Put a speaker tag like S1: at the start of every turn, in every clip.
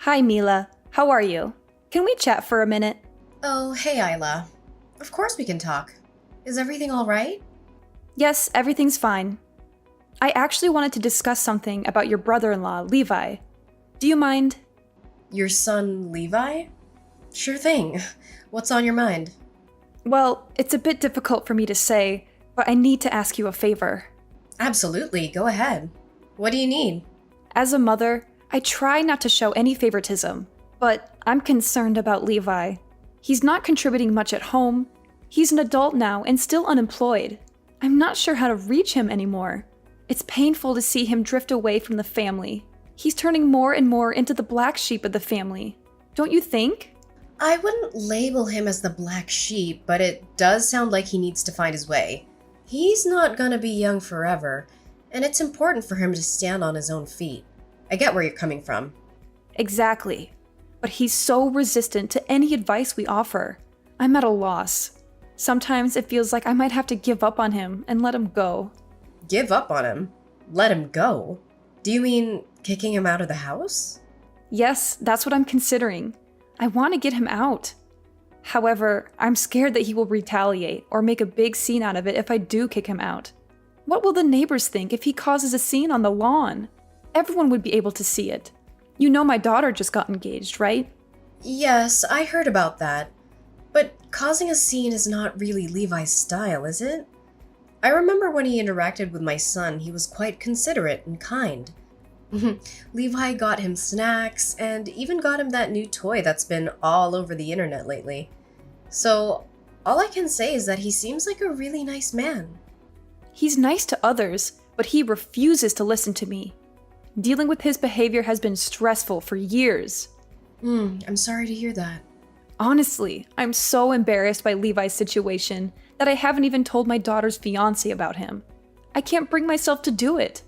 S1: Hi, Mila. How are you? Can we chat for a minute?
S2: Oh, hey, Isla. Of course we can talk. Is everything all right?
S1: Yes, everything's fine. I actually wanted to discuss something about your brother-in-law, Levi. Do you mind?
S2: Your son, Levi? Sure thing. What's on your mind?
S1: Well, it's a bit difficult for me to say, but I need to ask you a favor.
S2: Absolutely, go ahead. What do you need?
S1: As a mother, I try not to show any favoritism, but I'm concerned about Levi. He's not contributing much at home. He's an adult now and still unemployed. I'm not sure how to reach him anymore. It's painful to see him drift away from the family. He's turning more and more into the black sheep of the family. Don't you think?
S2: I wouldn't label him as the black sheep, but it does sound like he needs to find his way. He's not gonna be young forever, and it's important for him to stand on his own feet. I get where you're coming from.
S1: Exactly. But he's so resistant to any advice we offer. I'm at a loss. Sometimes it feels like I might have to give up on him and let him go.
S2: Give up on him? Let him go? Do you mean kicking him out of the house?
S1: Yes, that's what I'm considering. I want to get him out. However, I'm scared that he will retaliate or make a big scene out of it if I do kick him out. What will the neighbors think if he causes a scene on the lawn? Everyone would be able to see it. You know my daughter just got engaged, right?
S2: Yes, I heard about that. But causing a scene is not really Levi's style, is it? I remember when he interacted with my son, he was quite considerate and kind. Levi got him snacks and even got him that new toy that's been all over the internet lately. So, all I can say is that he seems like a really nice man.
S1: He's nice to others, but he refuses to listen to me. Dealing with his behavior has been stressful for years.
S2: I'm sorry to hear that.
S1: Honestly, I'm so embarrassed by Levi's situation that I haven't even told my daughter's fiancé about him. I can't bring myself to do it.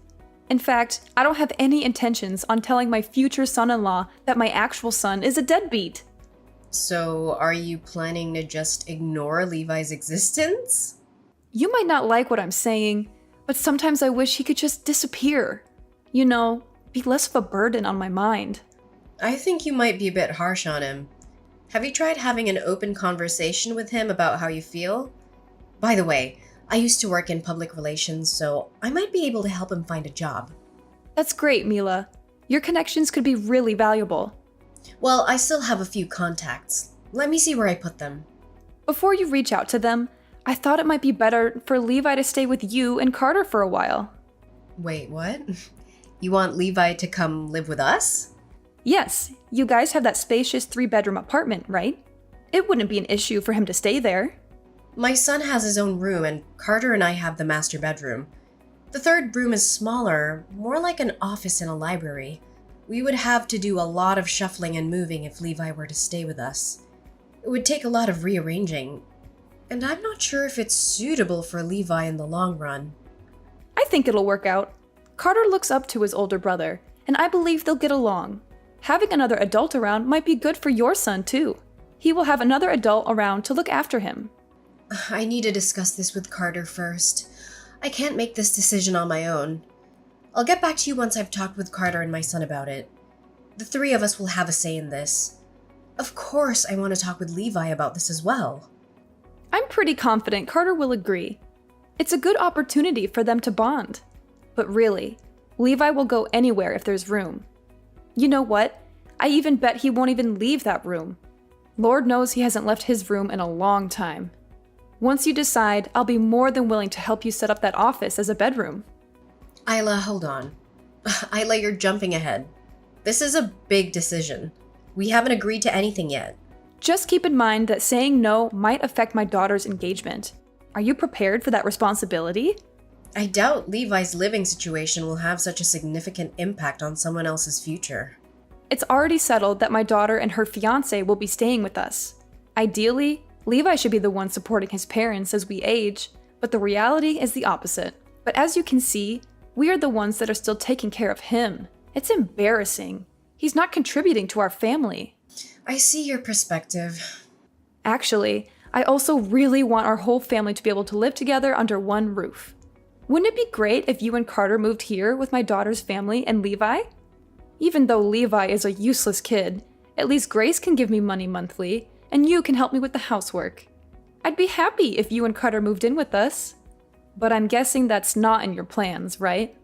S1: In fact, I don't have any intentions on telling my future son-in-law that my actual son is a deadbeat.
S2: So, are you planning to just ignore Levi's existence?
S1: You might not like what I'm saying, but sometimes I wish he could just disappear. You know, be less of a burden on my mind.
S2: I think you might be a bit harsh on him. Have you tried having an open conversation with him about how you feel? By the way, I used to work in public relations, so I might be able to help him find a job.
S1: That's great, Mila. Your connections could be really valuable.
S2: Well, I still have a few contacts. Let me see where I put them.
S1: Before you reach out to them, I thought it might be better for Levi to stay with you and Carter for a while.
S2: Wait, what? You want Levi to come live with us?
S1: Yes, you guys have that spacious 3-bedroom apartment, right? It wouldn't be an issue for him to stay there.
S2: My son has his own room, and Carter and I have the master bedroom. The third room is smaller, more like an office in a library. We would have to do a lot of shuffling and moving if Levi were to stay with us. It would take a lot of rearranging, and I'm not sure if it's suitable for Levi in the long run.
S1: I think it'll work out. Carter looks up to his older brother, and I believe they'll get along. Having another adult around might be good for your son, too. He will have another adult around to look after him.
S2: I need to discuss this with Carter first. I can't make this decision on my own. I'll get back to you once I've talked with Carter and my son about it. The three of us will have a say in this. Of course, I want to talk with Levi about this as well.
S1: I'm pretty confident Carter will agree. It's a good opportunity for them to bond. But really, Levi will go anywhere if there's room. You know what? I even bet he won't even leave that room. Lord knows he hasn't left his room in a long time. Once you decide, I'll be more than willing to help you set up that office as a bedroom.
S2: Isla, hold on. Isla, you're jumping ahead. This is a big decision. We haven't agreed to anything yet.
S1: Just keep in mind that saying no might affect my daughter's engagement. Are you prepared for that responsibility?
S2: I doubt Levi's living situation will have such a significant impact on someone else's future.
S1: It's already settled that my daughter and her fiancé will be staying with us. Ideally, Levi should be the one supporting his parents as we age, but the reality is the opposite. But as you can see, we are the ones that are still taking care of him. It's embarrassing. He's not contributing to our family.
S2: I see your perspective.
S1: Actually, I also really want our whole family to be able to live together under one roof. Wouldn't it be great if you and Carter moved here with my daughter's family and Levi? Even though Levi is a useless kid, at least Grace can give me money monthly, and you can help me with the housework. I'd be happy if you and Carter moved in with us. But I'm guessing that's not in your plans, right?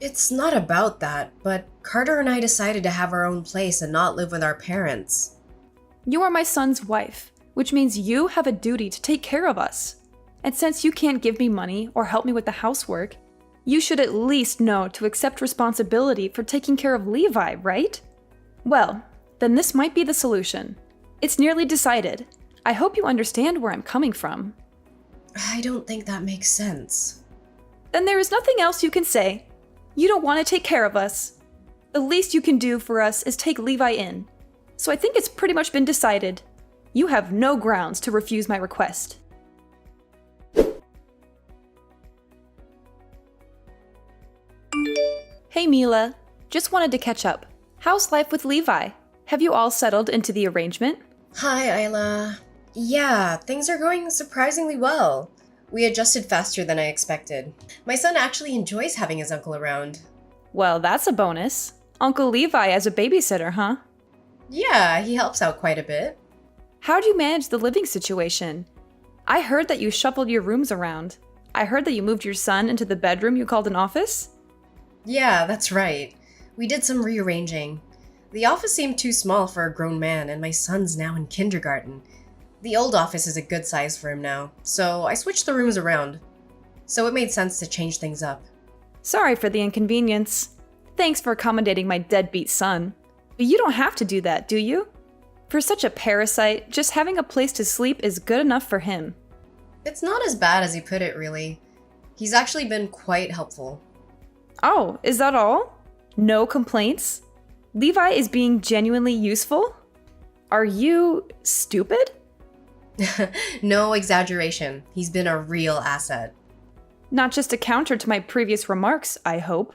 S2: It's not about that, but Carter and I decided to have our own place and not live with our parents.
S1: You are my son's wife, which means you have a duty to take care of us. And since you can't give me money or help me with the housework, you should at least know to accept responsibility for taking care of Levi, right? Well, then this might be the solution. It's nearly decided. I hope you understand where I'm coming from.
S2: I don't think that makes sense.
S1: Then there is nothing else you can say. You don't want to take care of us. The least you can do for us is take Levi in. So I think it's pretty much been decided. You have no grounds to refuse my request. Hey Mila, just wanted to catch up. How's life with Levi? Have you all settled into the arrangement?
S2: Hi, Isla. Yeah, things are going surprisingly well. We adjusted faster than I expected. My son actually enjoys having his uncle around.
S1: Well, that's a bonus. Uncle Levi as a babysitter, huh?
S2: Yeah, he helps out quite a bit.
S1: How'd you manage the living situation? I heard that you shuffled your rooms around. I heard that you moved your son into the bedroom you called an office?
S2: Yeah, that's right. We did some rearranging. The office seemed too small for a grown man, and my son's now in kindergarten. The old office is a good size for him now, so I switched the rooms around. So it made sense to change things up.
S1: Sorry for the inconvenience. Thanks for accommodating my deadbeat son. But you don't have to do that, do you? For such a parasite, just having a place to sleep is good enough for him.
S2: It's not as bad as you put it, really. He's actually been quite helpful.
S1: Oh, is that all? No complaints? Levi is being genuinely useful? Are you stupid?
S2: No exaggeration. He's been a real asset.
S1: Not just a counter to my previous remarks, I hope.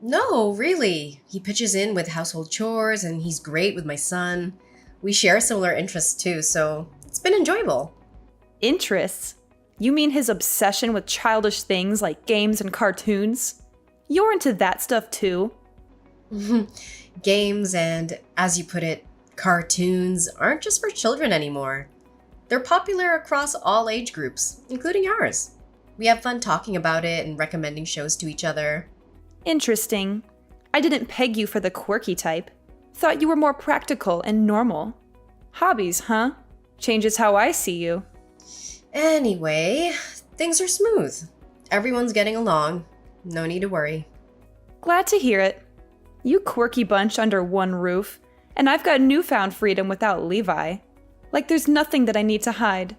S2: No, really. He pitches in with household chores and he's great with my son. We share similar interests too, so it's been enjoyable.
S1: Interests? You mean his obsession with childish things like games and cartoons? You're into that stuff too?
S2: Games and, as you put it, cartoons aren't just for children anymore. They're popular across all age groups, including ours. We have fun talking about it and recommending shows to each other.
S1: Interesting. I didn't peg you for the quirky type. Thought you were more practical and normal. Hobbies, huh? Changes how I see you.
S2: Anyway, things are smooth. Everyone's getting along. No need to worry.
S1: Glad to hear it. You quirky bunch under one roof, and I've got newfound freedom without Levi. Like there's nothing that I need to hide.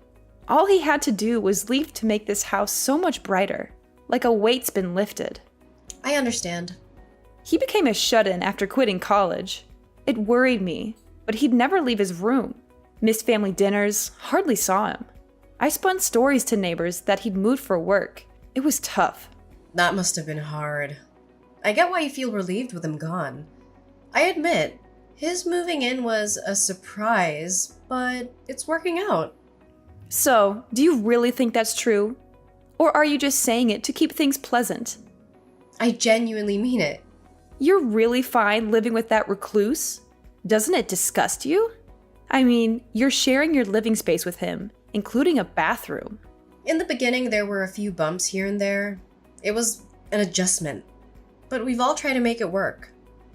S1: All he had to do was leave to make this house so much brighter, like a weight's been lifted.
S2: I understand.
S1: He became a shut-in after quitting college. It worried me, but he'd never leave his room. Missed family dinners, hardly saw him. I spun stories to neighbors that he'd moved for work. It was tough.
S2: That must have been hard. I get why you feel relieved with him gone. I admit, his moving in was a surprise, but it's working out.
S1: So, do you really think that's true? Or are you just saying it to keep things pleasant?
S2: I genuinely mean it.
S1: You're really fine living with that recluse? Doesn't it disgust you? I mean, you're sharing your living space with him, including a bathroom.
S2: In the beginning, there were a few bumps here and there. It was an adjustment. But we've all tried to make it work.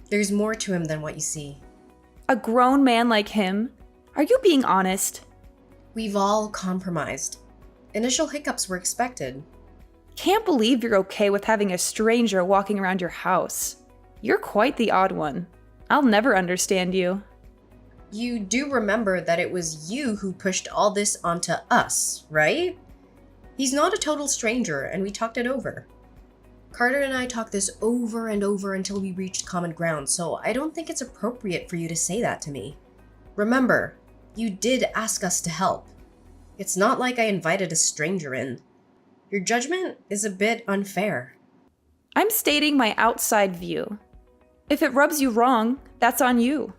S2: There's more to him than what you see.
S1: A grown man like him? Are you being honest?
S2: We've all compromised. Initial hiccups were expected.
S1: Can't believe you're okay with having a stranger walking around your house. You're quite the odd one. I'll never understand you.
S2: You do remember that it was you who pushed all this onto us, right? He's not a total stranger, and we talked it over. Carter and I talked this over and over until we reached common ground, so I don't think it's appropriate for you to say that to me. Remember, you did ask us to help. It's not like I invited a stranger in. Your judgment is a bit unfair.
S1: I'm stating my outside view. If it rubs you wrong, that's on you.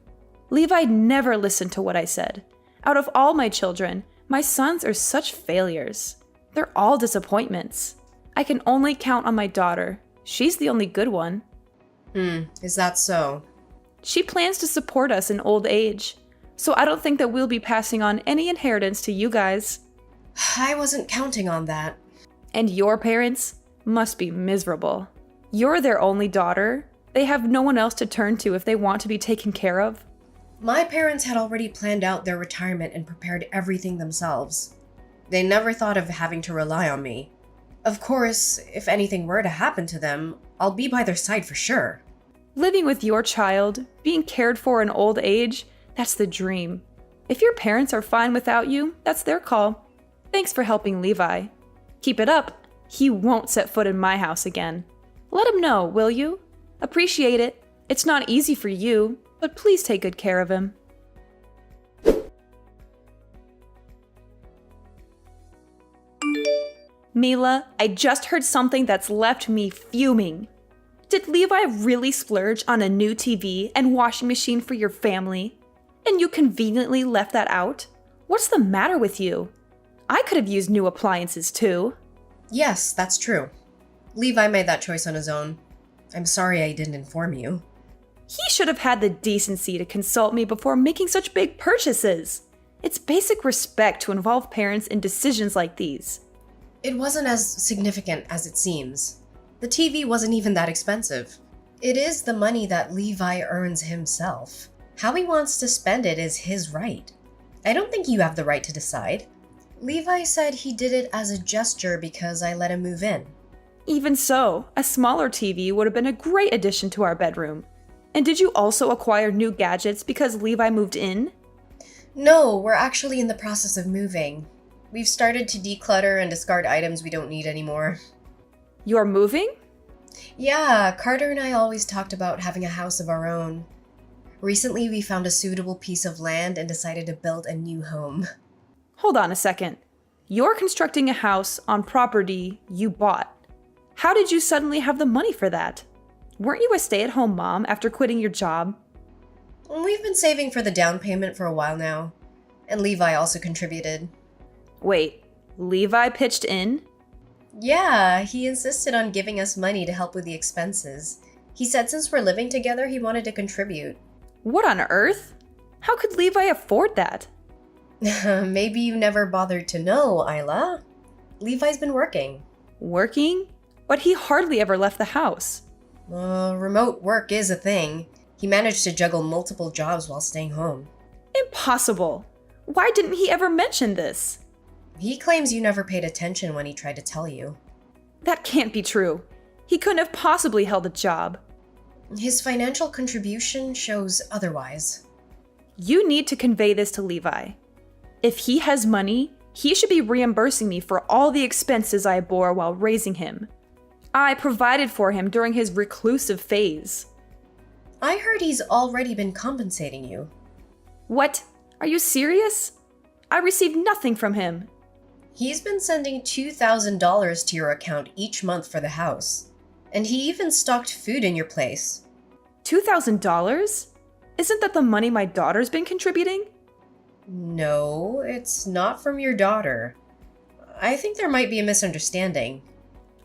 S1: Levi never listened to what I said. Out of all my children, my sons are such failures. They're all disappointments. I can only count on my daughter. She's the only good one.
S2: Is that so?
S1: She plans to support us in old age, so I don't think that we'll be passing on any inheritance to you guys.
S2: I wasn't counting on that.
S1: And your parents must be miserable. You're their only daughter. They have no one else to turn to if they want to be taken care of.
S2: My parents had already planned out their retirement and prepared everything themselves. They never thought of having to rely on me. Of course, if anything were to happen to them, I'll be by their side for sure.
S1: Living with your child, being cared for in old age, that's the dream. If your parents are fine without you, that's their call. Thanks for helping Levi. Keep it up. He won't set foot in my house again. Let him know, will you? Appreciate it. It's not easy for you, but please take good care of him. Mila, I just heard something that's left me fuming. Did Levi really splurge on a new TV and washing machine for your family? And you conveniently left that out? What's the matter with you? I could have used new appliances too.
S2: Yes, that's true. Levi made that choice on his own. I'm sorry I didn't inform you.
S1: He should have had the decency to consult me before making such big purchases. It's basic respect to involve parents in decisions like these.
S2: It wasn't as significant as it seems. The TV wasn't even that expensive. It is the money that Levi earns himself. How he wants to spend it is his right. I don't think you have the right to decide. Levi said he did it as a gesture because I let him move in.
S1: Even so, a smaller TV would have been a great addition to our bedroom. And did you also acquire new gadgets because Levi moved in?
S2: No, we're actually in the process of moving. We've started to declutter and discard items we don't need anymore.
S1: You're moving?
S2: Yeah, Carter and I always talked about having a house of our own. Recently, we found a suitable piece of land and decided to build a new home.
S1: Hold on a second. You're constructing a house on property you bought. How did you suddenly have the money for that? Weren't you a stay-at-home mom after quitting your job?
S2: We've been saving for the down payment for a while now, and Levi also contributed.
S1: Wait, Levi pitched in?
S2: Yeah, he insisted on giving us money to help with the expenses. He said since we're living together, he wanted to contribute.
S1: What on earth? How could Levi afford that?
S2: Maybe you never bothered to know, Isla. Levi's been working.
S1: Working? But he hardly ever left the house.
S2: Remote work is a thing. He managed to juggle multiple jobs while staying home.
S1: Impossible. Why didn't he ever mention this?
S2: He claims you never paid attention when he tried to tell you.
S1: That can't be true. He couldn't have possibly held a job.
S2: His financial contribution shows otherwise.
S1: You need to convey this to Levi. If he has money, he should be reimbursing me for all the expenses I bore while raising him. I provided for him during his reclusive phase.
S2: I heard he's already been compensating you.
S1: What? Are you serious? I received nothing from him.
S2: He's been sending $2,000 to your account each month for the house. And he even stocked food in your place.
S1: $2,000? Isn't that the money my daughter's been contributing?
S2: No, it's not from your daughter. I think there might be a misunderstanding.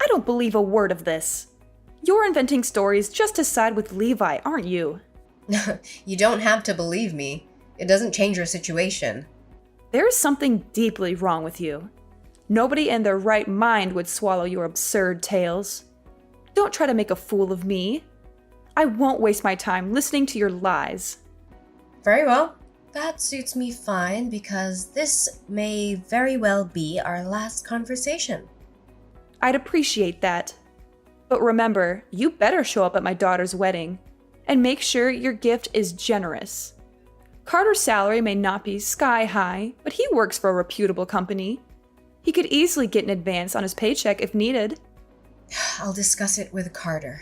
S1: I don't believe a word of this. You're inventing stories just to side with Levi, aren't you?
S2: You don't have to believe me. It doesn't change your situation.
S1: There's something deeply wrong with you. Nobody in their right mind would swallow your absurd tales. Don't try to make a fool of me. I won't waste my time listening to your lies.
S2: Very well. That suits me fine because this may very well be our last conversation.
S1: I'd appreciate that. But remember, you better show up at my daughter's wedding and make sure your gift is generous. Carter's salary may not be sky high, but he works for a reputable company. He could easily get an advance on his paycheck if needed.
S2: I'll discuss it with Carter.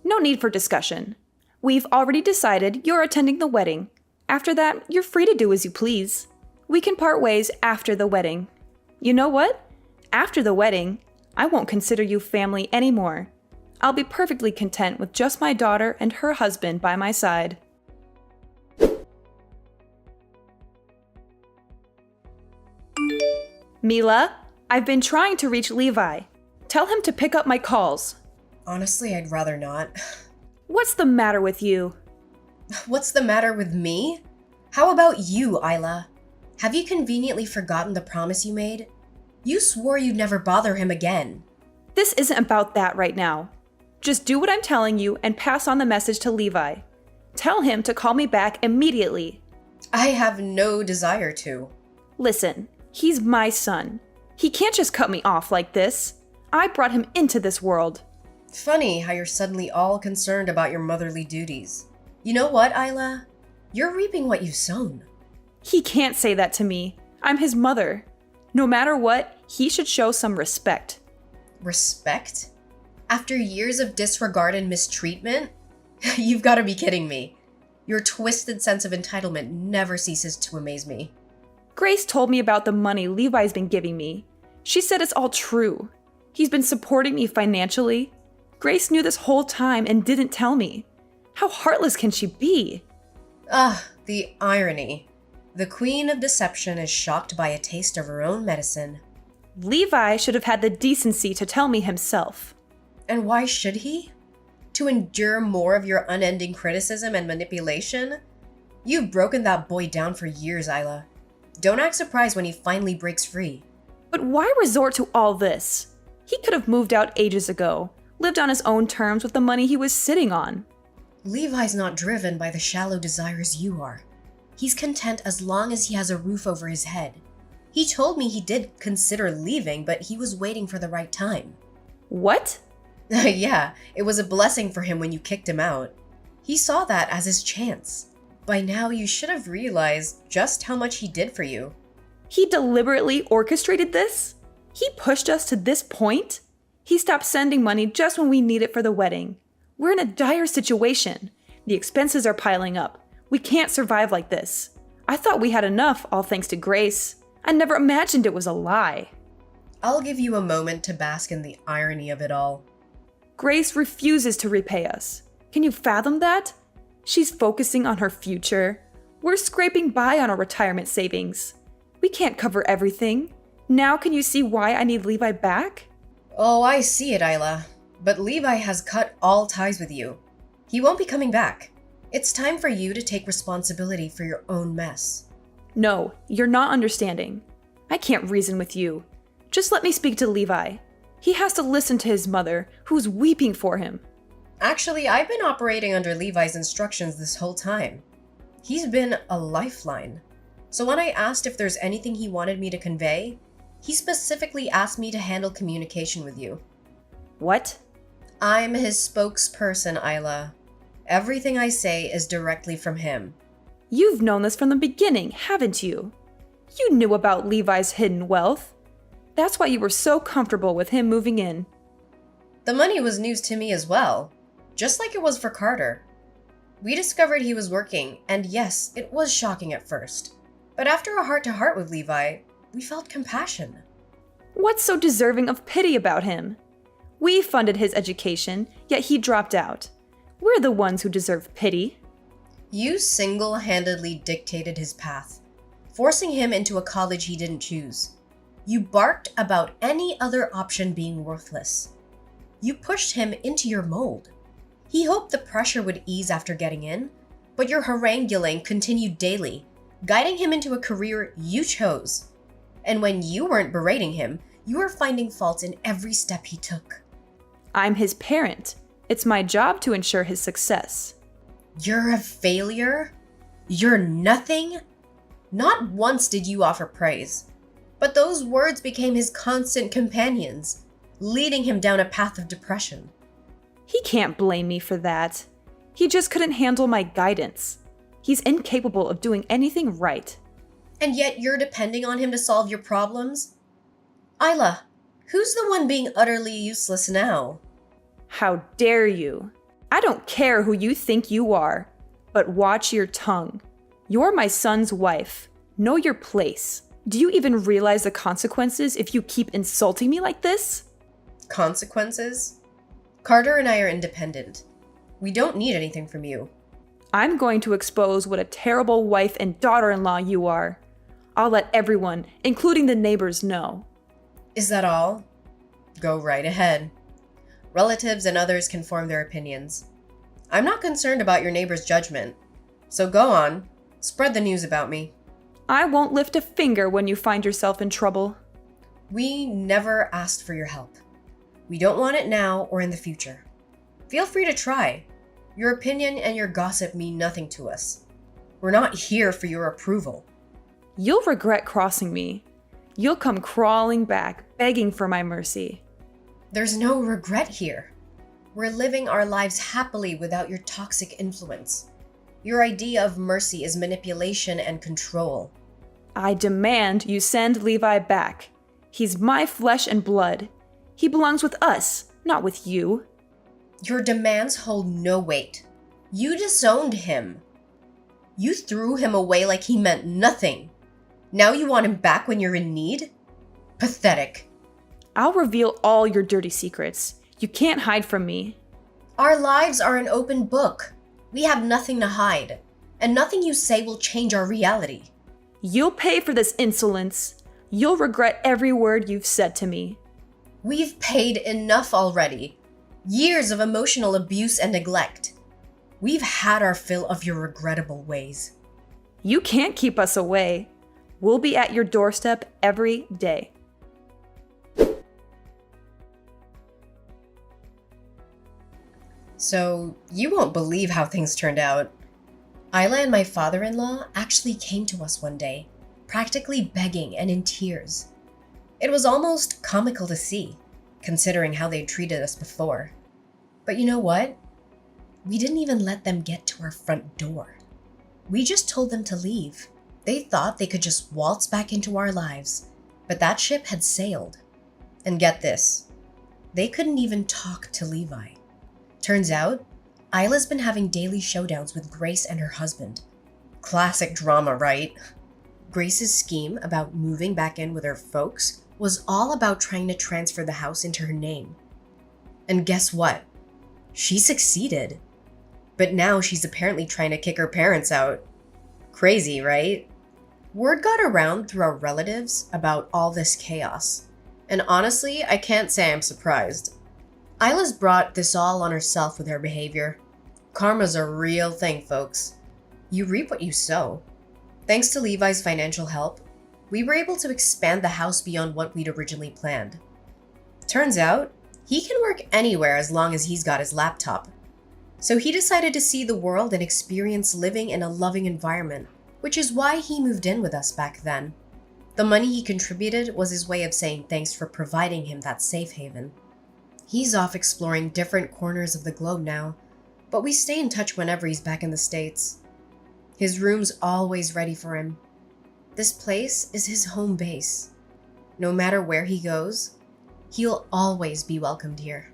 S1: No need for discussion. We've already decided you're attending the wedding. After that, you're free to do as you please. We can part ways after the wedding. You know what? After the wedding, I won't consider you family anymore. I'll be perfectly content with just my daughter and her husband by my side. Mila, I've been trying to reach Levi. Tell him to pick up my calls.
S2: Honestly, I'd rather not.
S1: What's the matter with you?
S2: What's the matter with me? How about you, Isla? Have you conveniently forgotten the promise you made? You swore you'd never bother him again.
S1: This isn't about that right now. Just do what I'm telling you and pass on the message to Levi. Tell him to call me back immediately.
S2: I have no desire to.
S1: Listen, he's my son. He can't just cut me off like this. I brought him into this world.
S2: Funny how you're suddenly all concerned about your motherly duties. You know what, Isla? You're reaping what you've sown.
S1: He can't say that to me. I'm his mother. No matter what, he should show some respect.
S2: Respect? After years of disregard and mistreatment? You've got to be kidding me. Your twisted sense of entitlement never ceases to amaze me.
S1: Grace told me about the money Levi's been giving me. She said it's all true. He's been supporting me financially. Grace knew this whole time and didn't tell me. How heartless can she be?
S2: The irony. The queen of deception is shocked by a taste of her own medicine.
S1: Levi should have had the decency to tell me himself.
S2: And why should he? To endure more of your unending criticism and manipulation? You've broken that boy down for years, Isla. Don't act surprised when he finally breaks free.
S1: But why resort to all this? He could have moved out ages ago, lived on his own terms with the money he was sitting on.
S2: Levi's not driven by the shallow desires you are. He's content as long as he has a roof over his head. He told me he did consider leaving, but he was waiting for the right time.
S1: What?
S2: Yeah, it was a blessing for him when you kicked him out. He saw that as his chance. By now, you should have realized just how much he did for you.
S1: He deliberately orchestrated this? He pushed us to this point? He stopped sending money just when we need it for the wedding. We're in a dire situation. The expenses are piling up. We can't survive like this. I thought we had enough, all thanks to Grace. I never imagined it was a lie.
S2: I'll give you a moment to bask in the irony of it all.
S1: Grace refuses to repay us. Can you fathom that? She's focusing on her future. We're scraping by on our retirement savings. We can't cover everything. Now can you see why I need Levi back?
S2: Oh, I see it, Isla. But Levi has cut all ties with you. He won't be coming back. It's time for you to take responsibility for your own mess.
S1: No, you're not understanding. I can't reason with you. Just let me speak to Levi. He has to listen to his mother, who's weeping for him.
S2: Actually, I've been operating under Levi's instructions this whole time. He's been a lifeline. So when I asked if there's anything he wanted me to convey, he specifically asked me to handle communication with you.
S1: What?
S2: I'm his spokesperson, Isla. Everything I say is directly from him.
S1: You've known this from the beginning, haven't you? You knew about Levi's hidden wealth. That's why you were so comfortable with him moving in.
S2: The money was news to me as well, just like it was for Carter. We discovered he was working, and yes, it was shocking at first. But after a heart-to-heart with Levi, we felt compassion.
S1: What's so deserving of pity about him? We funded his education, yet he dropped out. We're the ones who deserve pity.
S2: You single-handedly dictated his path, forcing him into a college he didn't choose. You barked about any other option being worthless. You pushed him into your mold. He hoped the pressure would ease after getting in, but your haranguing continued daily, guiding him into a career you chose. And when you weren't berating him, you were finding faults in every step he took.
S1: I'm his parent. It's my job to ensure his success.
S2: You're a failure? You're nothing? Not once did you offer praise, but those words became his constant companions, leading him down a path of depression.
S1: He can't blame me for that. He just couldn't handle my guidance. He's incapable of doing anything right.
S2: And yet you're depending on him to solve your problems? Isla, who's the one being utterly useless now?
S1: How dare you? I don't care who you think you are, but watch your tongue. You're my son's wife. Know your place. Do you even realize the consequences if you keep insulting me like this?
S2: Consequences? Carter and I are independent. We don't need anything from you.
S1: I'm going to expose what a terrible wife and daughter-in-law you are. I'll let everyone, including the neighbors, know.
S2: Is that all? Go right ahead. Relatives and others can form their opinions. I'm not concerned about your neighbor's judgment. So go on, spread the news about me.
S1: I won't lift a finger when you find yourself in trouble.
S2: We never asked for your help. We don't want it now or in the future. Feel free to try. Your opinion and your gossip mean nothing to us. We're not here for your approval.
S1: You'll regret crossing me. You'll come crawling back, begging for my mercy.
S2: There's no regret here. We're living our lives happily without your toxic influence. Your idea of mercy is manipulation and control.
S1: I demand you send Levi back. He's my flesh and blood. He belongs with us, not with you.
S2: Your demands hold no weight. You disowned him. You threw him away like he meant nothing. Now you want him back when you're in need? Pathetic.
S1: I'll reveal all your dirty secrets. You can't hide from me.
S2: Our lives are an open book. We have nothing to hide, and nothing you say will change our reality.
S1: You'll pay for this insolence. You'll regret every word you've said to me.
S2: We've paid enough already. Years of emotional abuse and neglect. We've had our fill of your regrettable ways.
S1: You can't keep us away. We'll be at your doorstep every day.
S2: So, you won't believe how things turned out. Isla and my father-in-law actually came to us one day, practically begging and in tears. It was almost comical to see, considering how they'd treated us before. But you know what? We didn't even let them get to our front door. We just told them to leave. They thought they could just waltz back into our lives, but that ship had sailed. And get this, they couldn't even talk to Levi. Turns out, Isla's been having daily showdowns with Grace and her husband. Classic drama, right? Grace's scheme about moving back in with her folks was all about trying to transfer the house into her name. And guess what? She succeeded. But now she's apparently trying to kick her parents out. Crazy, right? Word got around through our relatives about all this chaos. And honestly, I can't say I'm surprised. Isla's brought this all on herself with her behavior. Karma's a real thing, folks. You reap what you sow. Thanks to Levi's financial help, we were able to expand the house beyond what we'd originally planned. Turns out, he can work anywhere as long as he's got his laptop. So he decided to see the world and experience living in a loving environment, which is why he moved in with us back then. The money he contributed was his way of saying thanks for providing him that safe haven. He's off exploring different corners of the globe now, but we stay in touch whenever he's back in the States. His room's always ready for him. This place is his home base. No matter where he goes, he'll always be welcomed here.